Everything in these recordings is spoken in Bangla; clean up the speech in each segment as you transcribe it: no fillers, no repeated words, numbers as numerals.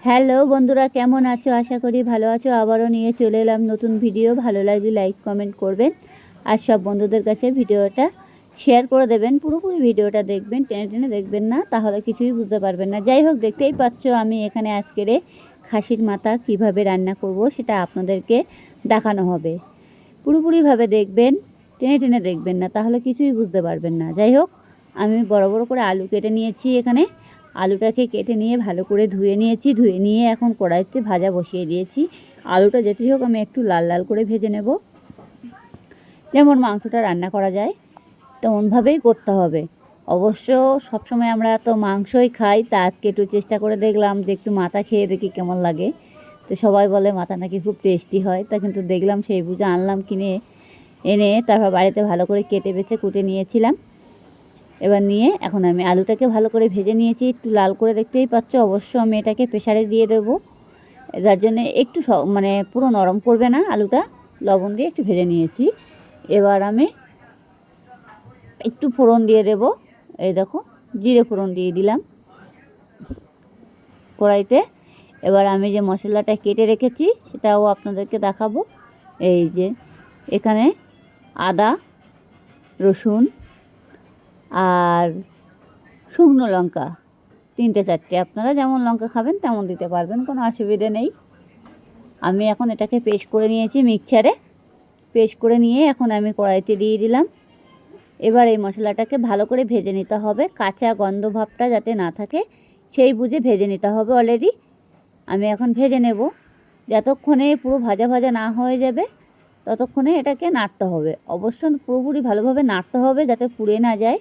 হ্যালো বন্ধুরা, কেমন আছো? আশা করি ভালো আছো। আবারও নিয়ে চলে এলাম নতুন ভিডিও। ভালো লাগলে লাইক কমেন্ট করবেন আর সব বন্ধুদের কাছে ভিডিওটা শেয়ার করে দেবেন। পুরোপুরি ভিডিওটা দেখবেন, টেনে টেনে দেখবেন না, তাহলে কিছুই বুঝতে পারবেন না। যাই হোক, দেখতেই পাচ্ছ আমি এখানে আজকের খাসির মাথা কিভাবে রান্না করব সেটা আপনাদেরকে দেখানো হবে। পুরোপুরিভাবে দেখবেন, টেনে টেনে দেখবেন না, তাহলে কিছুই বুঝতে পারবেন না। যাই হোক, আমি বড় বড় করে আলু কেটে নিয়েছি। এখানে আলুটাকে কেটে নিয়ে ভালো করে ধুয়ে নিয়েছি। ধুয়ে নিয়ে এখন কড়াইতে ভাজা বসিয়ে দিয়েছি। আলুটা যেতেই হোক আমি একটু লাল লাল করে ভেজে নেব। যেমন মাংসটা রান্না করা যায় তেমনভাবেই করতে হবে। অবশ্য সবসময় আমরা তো মাংসই খাই, তা আজকে একটু চেষ্টা করে দেখলাম যে একটু মাথা খেয়ে দেখি কেমন লাগে। তো সবাই বলে মাথা নাকি খুব টেস্টি হয়, তা কিন্তু দেখলাম সেই বুঝে আনলাম, কিনে এনে তারপর বাড়িতে ভালো করে কেটে বেছে কুটে নিয়েছিলাম। এবার নিয়ে এখন আমি আলুটাকে ভালো করে ভেজে নিয়েছি, একটু লাল করে, দেখতেই পাচ্ছ। অবশ্য আমি এটাকে প্রেসারে দিয়ে দেবো, যার জন্যে একটু মানে পুরো নরম করবে না আলুটা। লবণ দিয়ে একটু ভেজে নিয়েছি। এবার আমি একটু ফোড়ন দিয়ে দেব। এই দেখো, জিরে ফোড়ন দিয়ে দিলাম কড়াইতে। এবার আমি যে মশলাটা কেটে রেখেছি সেটাও আপনাদেরকে দেখাবো। এই যে এখানে আদা, রসুন আর শুকনো লঙ্কা 3-4টে, আপনারা যেমন লঙ্কা খাবেন তেমন দিতে পারবেন, কোনো অসুবিধে নেই। আমি এখন এটাকে পেস্ট করে নিয়েছি মিক্সচারে। পেস্ট করে নিয়ে এখন আমি কড়াইতে দিয়ে দিলাম। এবার এই মশলাটাকে ভালো করে ভেজে নিতে হবে, কাঁচা গন্ধ ভাবটা যাতে না থাকে সেই বুঝে ভেজে নিতে হবে। অলরেডি আমি এখন ভেজে নেব। যতক্ষণে পুরো ভাজা ভাজা না হয়ে যাবে ততক্ষণে এটাকে নাড়তে হবে। অবশ্য পুরোপুরি ভালোভাবে নাড়তে হবে যাতে পুড়ে না যায়,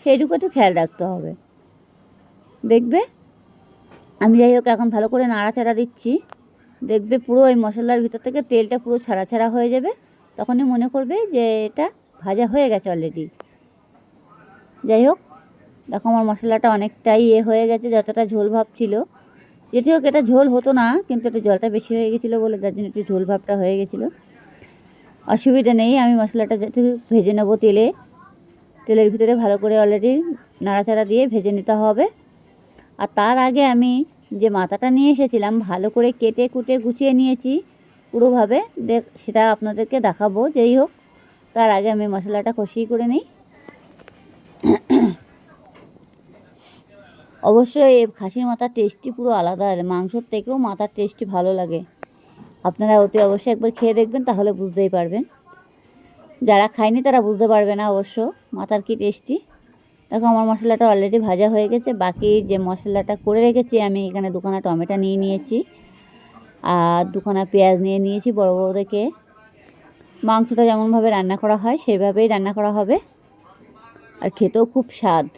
সেইটুকু একটু খেয়াল রাখতে হবে। দেখবে আমি যাই হোক এখন ভালো করে নাড়াচাড়া দিচ্ছি। দেখবে পুরো এই মশলার ভিতর থেকে তেলটা পুরো ছাড়া ছাড়া হয়ে যাবে, তখনই মনে করবে যে এটা ভাজা হয়ে গেছে অলরেডি। যাই হোক, দেখো আমার মশলাটা অনেকটাই হয়ে গেছে, যতটা ঝোল ভাব ছিল। যেটি হোক, এটা ঝোল হতো না, কিন্তু একটু জলটা বেশি হয়ে গেছিলো বলে যার জন্য একটু ঝোল ভাবটা হয়ে গেছিলো। অসুবিধা নেই, আমি মশলাটা যেহেতু ভেজে নেবো তেলের ভিতরে ভালো করে অলরেডি নাড়াচাড়া দিয়ে ভেজে নিতে হবে। আর তার আগে আমি যে মাথাটা নিয়ে এসেছিলাম ভালো করে কেটে কুটে গুছিয়ে নিয়েছি পুরোভাবে, সেটা আপনাদেরকে দেখাবো। যেই হোক, তার আগে আমি মশলাটা কষিয়ে করে নিই। অবশ্যই এই খাসির মাথার টেস্টটি পুরো আলাদা, মাংসর থেকেও মাথার টেস্টটি ভালো লাগে। আপনারা অতি অবশ্যই একবার খেয়ে দেখবেন, তাহলে বুঝতেই পারবেন। যারা খায়নি তারা বুঝতে পারবে না অবশ্য মাথার কি টেস্টি। দেখো আমার মশলাটা অলরেডি ভাজা হয়ে গেছে। বাকি যে মশলাটা করে রেখেছি, আমি এখানে দুখানা টমেটো নিয়ে নিয়েছি আর দুখানা পেঁয়াজ নিয়ে নিয়েছি বড় বড় দেখে। মাংসটা যেমনভাবে রান্না করা হয় সেভাবেই রান্না করা হবে, আর খেতেও খুব স্বাদ।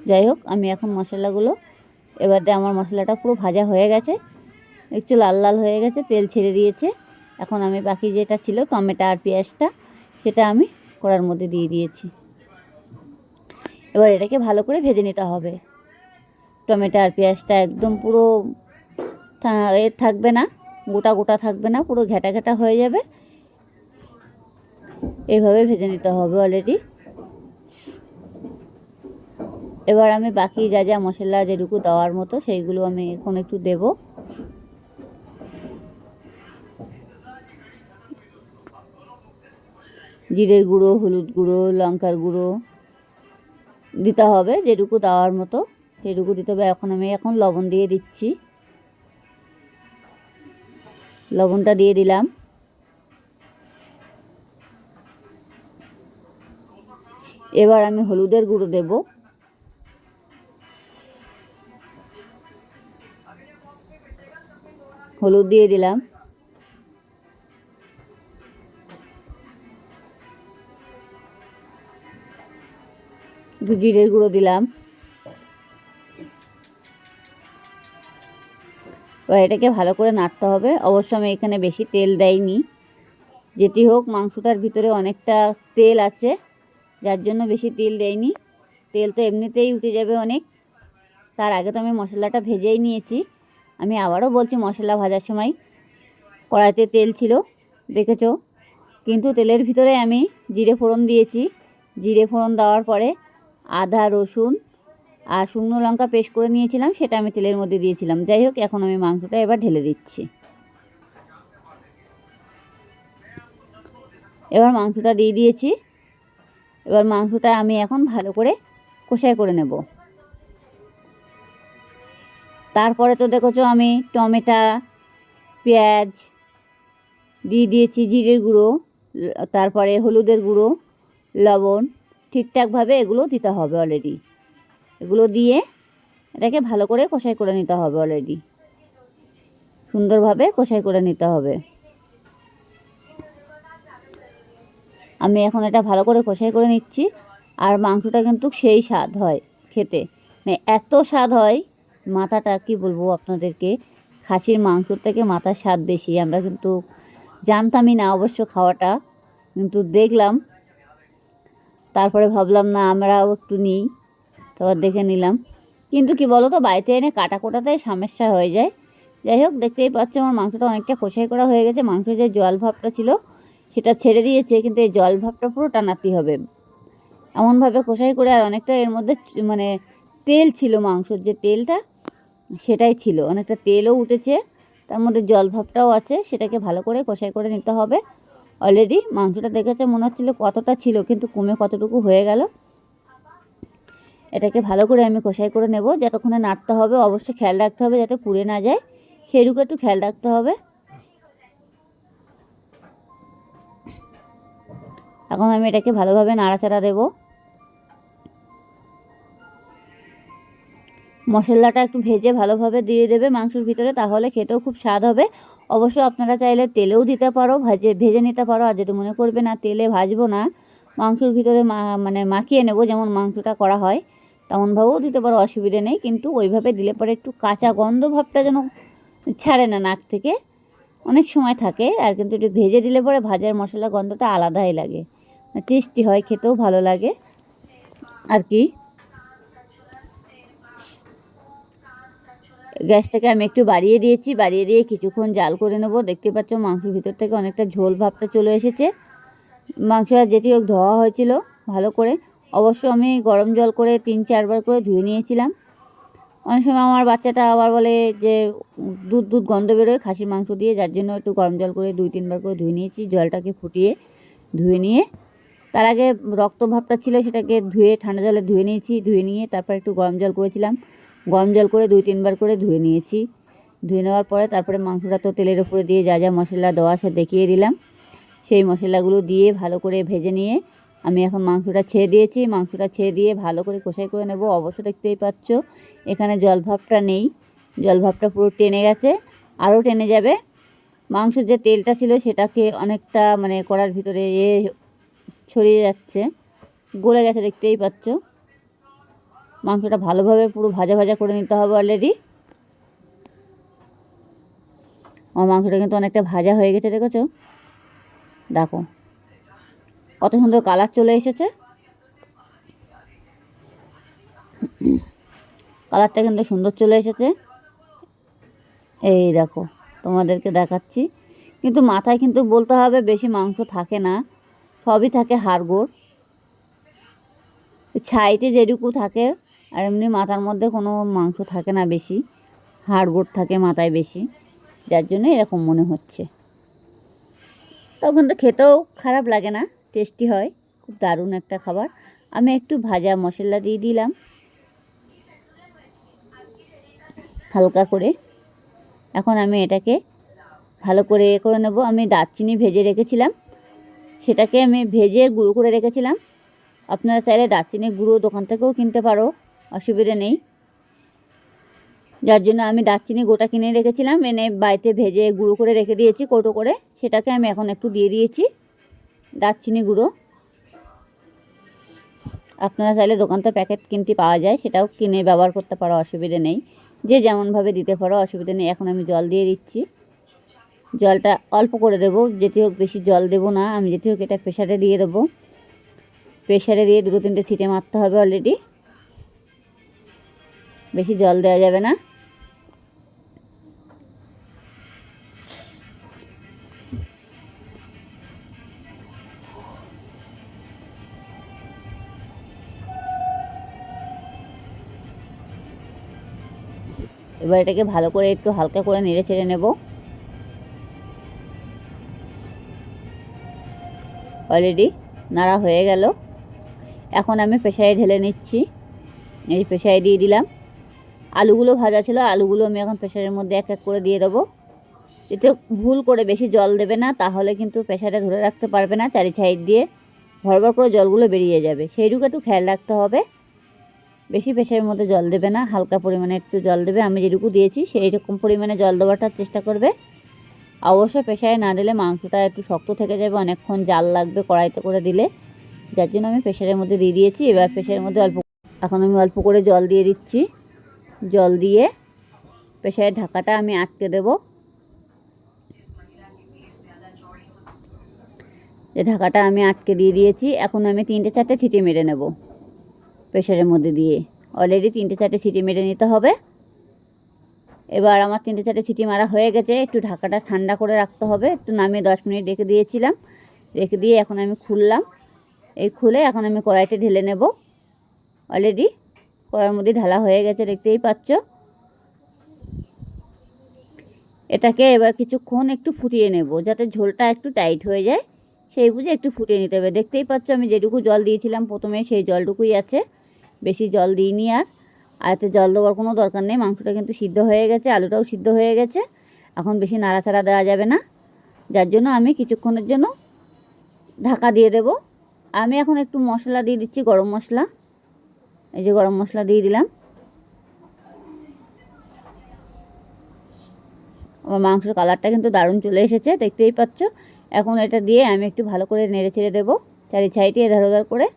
যাই হোক, আমি এখন মশলাগুলো এবারে আমার মশলাটা পুরো ভাজা হয়ে গেছে, একটু লাল লাল হয়ে গেছে, তেল ছেড়ে দিয়েছে। এখন আমি বাকি যেটা ছিল টমেটো আর পেঁয়াজটা, সেটা আমি কড়ার মধ্যে দিয়ে দিয়েছি। এবার এটাকে ভালো করে ভেজে নিতে হবে। টমেটো আর পেঁয়াজটা একদম পুরো থাকবে না, গোটা গোটা থাকবে না, পুরো ঘেটা ঘেটা হয়ে যাবে। এইভাবে ভেজে নিতে হবে অলরেডি। এবার আমি বাকি যা যা মশলা যেটুকু দেওয়ার মতো সেইগুলো আমি এখন একটু দেব। জিরের গুঁড়ো, হলুদ গুঁড়ো, লঙ্কার গুঁড়ো দিতে হবে, যেটুকু দেওয়ার মতো সেটুকু দিতে হবে। আমি এখন লবণ দিয়ে দিচ্ছি, লবণটা দিয়ে দিলাম। এবার আমি হলুদের গুঁড়ো দেব, হলুদ দিয়ে দিলাম। একটু জিরের গুঁড়ো দিলাম। এবার এটাকে ভালো করে নাড়তে হবে। অবশ্য আমি এখানে বেশি তেল দেইনি, যেটি হোক মাংসটার ভিতরে অনেকটা তেল আছে, যার জন্য বেশি তেল দেইনি। তেল তো এমনিতেই উঠে যাবে অনেক। তার আগে তো আমি মশলাটা ভেজেই নিয়েছি। আমি আবারও বলছি, মশলা ভাজার সময় কড়াইতে তেল ছিল দেখেছো, কিন্তু তেলের ভিতরে আমি জিরে ফোড়ন দিয়েছি। জিরে ফোড়ন দেওয়ার পরে আদা, রসুন আর শুকনো লঙ্কা পেস্ট করে নিয়েছিলাম, সেটা আমি তেলের মধ্যে দিয়েছিলাম। যাই হোক, এখন আমি মাংসটা এবার ঢেলে দিচ্ছি। এবার মাংসটা দিয়ে দিয়েছি। এবার মাংসটা আমি এখন ভালো করে কষাই করে নেব। তারপরে তো দেখেছো আমি টমেটো, পেঁয়াজ দিয়ে দিয়েছি, জিরের গুঁড়ো, তারপরে হলুদের গুঁড়ো, লবণ, ঠিকঠাকভাবে এগুলো দিতে হবে অলরেডি। এগুলো দিয়ে এটাকে ভালো করে কষাই করে নিতে হবে, অলরেডি সুন্দরভাবে কষাই করে নিতে হবে। আমি এখন এটা ভালো করে কষাই করে নিচ্ছি। আর মাংসটা কিন্তু সেই স্বাদ হয় খেতে, মানে এত স্বাদ হয়, মাথাটা কি বলবো আপনাদেরকে, খাসির মাংসর থেকে মাথার স্বাদ বেশি। আমরা কিন্তু জানতামই না অবশ্য খাওয়াটা, কিন্তু দেখলাম, তারপরে ভাবলাম না আমরাও একটু নিই, তারপর দেখে নিলাম। কিন্তু কি বলো তো, বাড়িতে এনে কাটা কোটাতেই সমস্যা হয়ে যায়। যাই হোক, দেখতেই পাচ্ছ আমার মাংসটা অনেকটা কষাই করা হয়ে গেছে। মাংসের যে জল ভাবটা ছিল সেটা ছেড়ে দিয়েছে, কিন্তু এই জল ভাবটা পুরো টানাতে হবে এমনভাবে কষাই করে। আর অনেকটা এর মধ্যে মানে তেল ছিল, মাংসর যে তেলটা সেটাই ছিল, অনেকটা তেলও উঠেছে, তার মধ্যে জল ভাবটাও আছে। সেটাকে ভালো করে কষাই করে নিতে হবে। অলরেডি মাংসটা দেখেছে মনে হচ্ছিল কতটা ছিল, কিন্তু কমে কতটুকু হয়ে গেল। এটাকে ভালো করে আমি কষাই করে নেব, যতক্ষণে নাড়তে হবে। অবশ্যই খেয়াল রাখতে হবে যাতে পুড়ে না যায়, সেটুকু একটু খেয়াল রাখতে হবে। এখন আমি এটাকে ভালোভাবে নাড়াচাড়া দেব। মশলাটা একটু ভেজে ভালোভাবে দিয়ে দেবে মাংসের ভিতরে, তাহলে খেতেও খুব স্বাদ হবে। অবশ্য আপনারা চাইলে তেলেও দিতে পারো, ভেজে নিতে পারো। আর যদি মনে করবে না তেলে ভাজবো না, মাংসের ভিতরে মানে মাখিয়ে নেব যেমন মাংসটা করা হয়, তেমনভাবেও দিতে পারো, অসুবিধে নেই। কিন্তু ওইভাবে দিলে পরে একটু কাঁচা গন্ধ ভাবটা যেন ছাড়ে না নাক থেকে, অনেক সময় থাকে। আর কিন্তু একটু ভেজে দিলে পরে ভাজার মশলা গন্ধটা আলাদাই লাগে, টেস্টি হয়, খেতেও ভালো লাগে আর কি। গ্যাসটাকে আমি একটু বাড়িয়ে দিয়েছি, বাড়িয়ে দিয়ে কিছুক্ষণ জাল করে নেব। দেখতে পাচ্ছ মাংসের ভিতর থেকে অনেকটা ঝোল ভাবটা চলে এসেছে। মাংস আর যেটি হোক ধোয়া হয়েছিল ভালো করে। অবশ্য আমি গরম জল করে 3-4 বার করে ধুয়ে নিয়েছিলাম। অনেক সময় আমার বাচ্চাটা আবার বলে যে দুধ দুধ গন্ধ বেরোয় খাসির মাংস দিয়ে, যার জন্য একটু গরম জল করে 2-3 বার করে ধুয়ে নিয়েছি। জলটাকে ফুটিয়ে ধুয়ে নিয়ে, তার আগে রক্ত ভাবটা ছিল সেটাকে ধুয়ে ঠান্ডা জলে ধুয়ে নিয়েছি। ধুয়ে নিয়ে তারপর একটু গরম জল করেছিলাম, গরম জল করে 2-3 বার করে ধুয়ে নিয়েছি। ধুয়ে নেওয়ার পরে তারপরে মাংসটা তো তেলের উপরে দিয়ে যা যা মশলা দেওয়া সে দেখিয়ে দিলাম। সেই মশলাগুলো দিয়ে ভালো করে ভেজে নিয়ে আমি এখন মাংসটা ছেড়ে দিয়েছি। মাংসটা ছেড়ে দিয়ে ভালো করে কষাই করে নেব। অবশ্য দেখতেই পাচ্ছ এখানে জল ভাবটা নেই, জল ভাবটা পুরো টেনে গেছে, আরও টেনে যাবে। মাংসের যে তেলটা ছিল সেটাকে অনেকটা মানে কড়ার ভিতরে ছড়িয়ে যাচ্ছে, গলে গেছে, দেখতেই পাচ্ছ। মাংসটা ভালোভাবে পুরো ভাজা ভাজা করে নিতে হবে অলরেডি। আমার মাংসটা কিন্তু অনেকটা ভাজা হয়ে গেছে, দেখেছো? দেখো কত সুন্দর কালার চলে এসেছে। কালারটা কিন্তু সুন্দর চলে এসেছে। এই দেখো তোমাদেরকে দেখাচ্ছি, কিন্তু মাথায় কিন্তু বলতে হবে বেশি মাংস থাকে না, সবই থাকে হাড়গোড়, ছাইতে যেটুকু থাকে। আর এমনি মাথার মধ্যে কোনো মাংস থাকে না বেশি, হাড়গোড় থাকে মাথায় বেশি, যার জন্য এরকম মনে হচ্ছে। তাও কিন্তু খেতেও খারাপ লাগে না, টেস্টি হয়, খুব দারুণ একটা খাবার। আমি একটু ভাজা মশলা দিয়ে দিলাম হালকা করে। এখন আমি এটাকে ভালো করে করে নেব। আমি দারচিনি ভেজে রেখেছিলাম, সেটাকে আমি ভেজে গুঁড়ো করে রেখেছিলাম। আপনারা চাইলে দারচিনি গুঁড়ো দোকান থেকেও কিনতে পারো, অসুবিধা নেই। যার জন্য আমি দারচিনি গোটা কিনে রেখেছিলাম, এনে বাড়িতে ভেজে গুঁড়ো করে রেখে দিয়েছি কৌটো করে। সেটাকে আমি এখন একটু দিয়ে দিয়েছি দারচিনি গুঁড়ো। আপনারা চাইলে দোকানতে প্যাকেট কিনতে পাওয়া যায়, সেটাও কিনে ব্যবহার করতে পারো, অসুবিধে নেই। যে যেমনভাবে দিতে পারো, অসুবিধা নেই। এখন আমি জল দিয়ে দিচ্ছি, জলটা অল্প করে দেবো, যেটি হোক বেশি জল দেবো না। আমি যেটি হোক এটা প্রেশারে দিয়ে দেবো, প্রেশারে দিয়ে 2-3টে সিটি মারতে হবে অলরেডি, বেশি জল দেওয়া যাবে না। এবার এটাকে ভালো করে একটু হালকা করে নেড়ে চেড়ে নেব। অলরেডি নাড়া হয়ে গেল। এখন আমি প্রেসারে ঢেলে নিচ্ছি। এই প্রেসারে দিয়ে দিলাম। আলুগুলো ভাজা ছিল, আলুগুলো আমি এখন প্রেসারের মধ্যে এক এক করে দিয়ে দেবো। এতে ভুল করে বেশি জল দেবে না, তাহলে কিন্তু প্রেসারে ধরে রাখতে পারবে না, চারি সাইড দিয়ে ভরভর করে জলগুলো বেরিয়ে যাবে। সেইটুকু একটু খেয়াল রাখতে হবে। বেশি প্রেসারের মধ্যে জল দেবে না, হালকা পরিমাণে একটু জল দেবে। আমি যেটুকু দিয়েছি সেই রকম পরিমাণে জল দেওয়াটার চেষ্টা করবে। অবশ্যই প্রেসারে না দিলে মাংসটা একটু শক্ত থেকে যাবে, অনেকক্ষণ জাল লাগবে কড়াইতে করে দিলে, যার জন্য আমি প্রেসারের মধ্যে দিয়ে দিয়েছি। এবার প্রেসারের মধ্যে এখন আমি অল্প করে জল দিয়ে দিচ্ছি। জল দিয়ে প্রেসারের ঢাকাটা আমি আটকে দেব। যে ঢাকাটা আমি আটকে দিয়ে দিয়েছি। এখন আমি 3-4টে সিটি মেরে নেব প্রেসারের মধ্যে দিয়ে। অলরেডি 3-4টে সিটি মেরে নিতে হবে। এবার আমার 3-4টে সিটি মারা হয়ে গেছে। একটু ঢাকাটা ঠান্ডা করে রাখতে হবে। একটু নামিয়ে 10 মিনিট রেখে দিয়েছিলাম। রেখে দিয়ে এখন আমি খুললাম। এই খুলে এখন আমি কড়াইতে ঢেলে নেব। অলরেডি কড়াইয়ের মধ্যে ঢালা হয়ে গেছে, দেখতেই পাচ্ছ। এটাকে এবার কিছুক্ষণ একটু ফুটিয়ে নেব, যাতে ঝোলটা একটু টাইট হয়ে যায়, সেই বুঝে একটু ফুটিয়ে নিতে হবে। দেখতেই পাচ্ছ আমি যেটুকু জল দিয়েছিলাম প্রথমে সেই জলটুকুই আছে, বেশি জল দিইনি। আর এতে জল দেওয়ার কোনো দরকার নেই। মাংসটা কিন্তু সিদ্ধ হয়ে গেছে, আলুটাও সিদ্ধ হয়ে গেছে। এখন বেশি নাড়াচাড়া দেওয়া যাবে না, যার জন্য আমি কিছুক্ষণের জন্য ঢাকা দিয়ে দেব। আমি এখন একটু মশলা দিয়ে দিচ্ছি, গরম মশলা। এই যে গরম মশলা দিয়ে দিলাম। আমার মাংসের কালারটা কিন্তু দারুণ চলে এসেছে, দেখতেই পাচ্ছ। এখন এটা দিয়ে আমি একটু ভালো করে নেড়ে চেড়ে দেবো, চারি সাইডে এধার ওধার করে।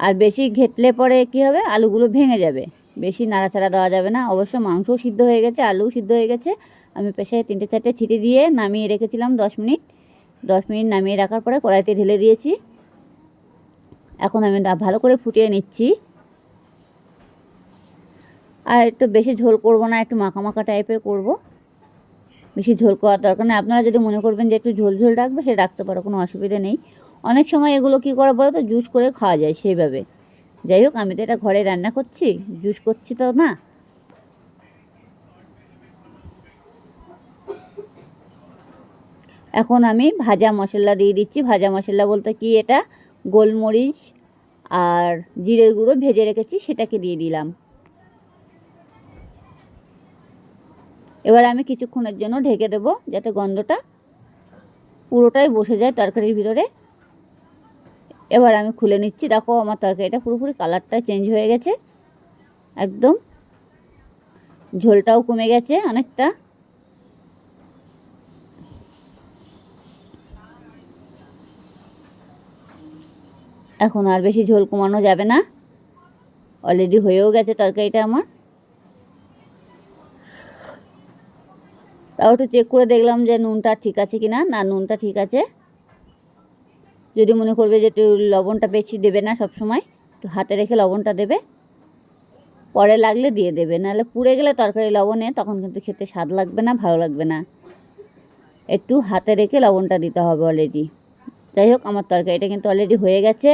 আর বেশি ঘেটলে পরে কী হবে, আলুগুলো ভেঙে যাবে। বেশি নাড়াচাড়া দেওয়া যাবে না। অবশ্য মাংসও সিদ্ধ হয়ে গেছে, আলুও সিদ্ধ হয়ে গেছে। আমি প্রেসারে 3-4টে সিটি দিয়ে নামিয়ে রেখেছিলাম 10 মিনিট। 10 মিনিট নামিয়ে রাখার পরে কড়াইতে ঢেলে দিয়েছি। এখন আমি ভালো করে ফুটিয়ে নিচ্ছি। আর একটু বেশি ঝোল করব না, একটু মাখা মাখা টাইপের করব। বেশি ঝোল করার দরকার নেই। আপনারা যদি মনে করবেন যে একটু ঝোল ঝোল রাখবে, সে রাখতে পারো, কোনো অসুবিধা নেই। অনেক সময় এগুলো কী করা বলো তো, জুস করে খাওয়া যায় সেইভাবে। যাই হোক, আমি তো এটা ঘরে রান্না করছি, জুস করছি তো না। এখন আমি ভাজা মশলা দিয়ে দিচ্ছি। ভাজা মশলা বলতে কি, এটা গোলমরিচ আর জিরের গুঁড়ো ভেজে রেখেছি, সেটাকে দিয়ে দিলাম। এবার আমি কিছুক্ষণের জন্য ঢেকে দেবো, যাতে গন্ধটা পুরোটাই বসে যায় তরকারির ভিতরে। এবার আমি খুলে নিচ্ছি। দেখো আমার তরকারিটা পুরোপুরি কালারটা চেঞ্জ হয়ে গেছে, একদম ঝোলটাও কমে গেছে অনেকটা। এখন আর বেশি ঝোল কমানো যাবে না, অলরেডি হয়েও গেছে তরকারিটা আমার। তাও একটু চেক করে দেখলাম যে নুনটা ঠিক আছে কি না। না, নুনটা ঠিক আছে। যদি মনে করবে যে একটু লবণটা বেশি দেবে না, সব সময় একটু হাতে রেখে লবণটা দেবে, পরে লাগলে দিয়ে দেবে। নাহলে পুড়ে গেলে তরকারি লবণে তখন কিন্তু খেতে স্বাদ লাগবে না, ভালো লাগবে না। একটু হাতে রেখে লবণটা দিতে হবে অলরেডি। যাই হোক, আমার তরকারিটা কিন্তু অলরেডি হয়ে গেছে।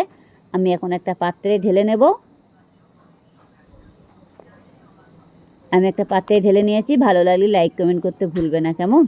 আমি এখন একটা পাত্রে ঢেলে নেব। আমি একটা পাত্রে ঢেলে নিয়েছি। ভালো লাগলে লাইক কমেন্ট করতে ভুলবে না, কেমন?